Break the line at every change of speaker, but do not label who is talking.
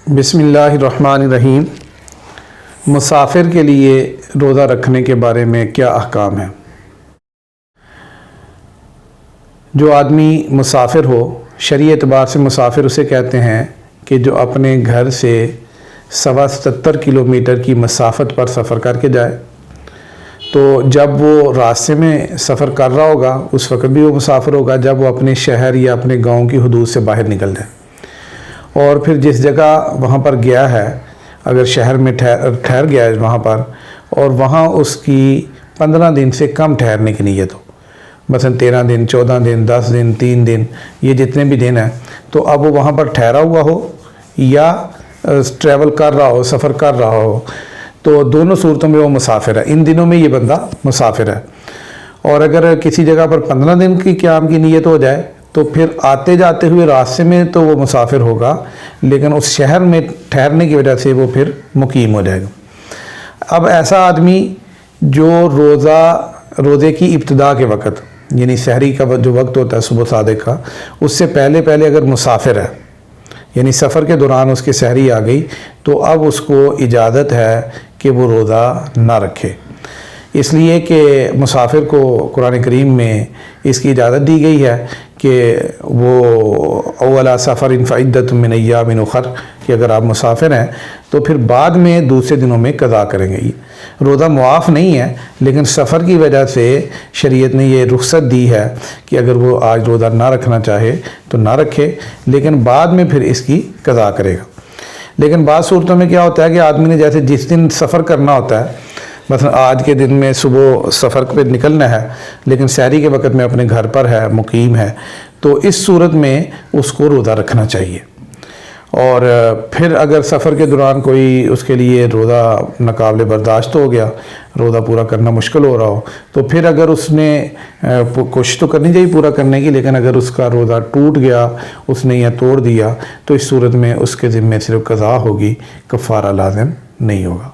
بسم اللہ الرحمن الرحیم۔ مسافر کے لیے روزہ رکھنے کے بارے میں کیا احکام ہیں؟ جو آدمی مسافر ہو، شرعی اعتبار سے مسافر اسے کہتے ہیں کہ جو اپنے گھر سے 77 کلومیٹر کی مسافت پر سفر کر کے جائے، تو جب وہ راستے میں سفر کر رہا ہوگا اس وقت بھی وہ مسافر ہوگا جب وہ اپنے شہر یا اپنے گاؤں کی حدود سے باہر نکل جائے، اور پھر جس جگہ وہاں پر گیا ہے، اگر شہر میں ٹھہر گیا ہے وہاں پر، اور وہاں اس کی 15 دن سے کم ٹھہرنے کی نیت ہو، مثلا 13 دن، 14 دن، 10 دن، 3 دن، یہ جتنے بھی دن ہیں، تو اب وہ وہاں پر ٹھہرا ہوا ہو یا ٹریول کر رہا ہو، سفر کر رہا ہو، تو دونوں صورتوں میں وہ مسافر ہے۔ ان دنوں میں یہ بندہ مسافر ہے۔ اور اگر کسی جگہ پر 15 دن کی قیام کی نیت ہو جائے تو پھر آتے جاتے ہوئے راستے میں تو وہ مسافر ہوگا، لیکن اس شہر میں ٹھہرنے کی وجہ سے وہ پھر مقیم ہو جائے گا۔ اب ایسا آدمی جو روزے کی ابتدا کے وقت، یعنی سحری کا جو وقت ہوتا ہے صبح صادق کا، اس سے پہلے اگر مسافر ہے، یعنی سفر کے دوران اس کے سحری آ گئی، تو اب اس کو اجازت ہے کہ وہ روزہ نہ رکھے، اس لیے کہ مسافر کو قرآن کریم میں اس کی اجازت دی گئی ہے کہ وہ اولا سفر فعدۃ من ایام اخر، کہ اگر آپ مسافر ہیں تو پھر بعد میں دوسرے دنوں میں قضا کریں گے۔ روزہ معاف نہیں ہے، لیکن سفر کی وجہ سے شریعت نے یہ رخصت دی ہے کہ اگر وہ آج روزہ نہ رکھنا چاہے تو نہ رکھے، لیکن بعد میں پھر اس کی قضا کرے گا۔ لیکن بعض صورتوں میں کیا ہوتا ہے کہ آدمی نے جیسے جس دن سفر کرنا ہوتا ہے، مثلا آج کے دن میں صبح سفر پہ نکلنا ہے لیکن سحری کے وقت میں اپنے گھر پر ہے، مقیم ہے، تو اس صورت میں اس کو روزہ رکھنا چاہیے۔ اور پھر اگر سفر کے دوران کوئی اس کے لیے روزہ ناقابل برداشت ہو گیا، روزہ پورا کرنا مشکل ہو رہا ہو، تو پھر اگر اس نے کوشش تو کرنی چاہیے پورا کرنے کی، لیکن اگر اس کا روزہ ٹوٹ گیا، اس نے یا توڑ دیا، تو اس صورت میں اس کے ذمے صرف قضا ہوگی، کفارہ لازم نہیں ہوگا۔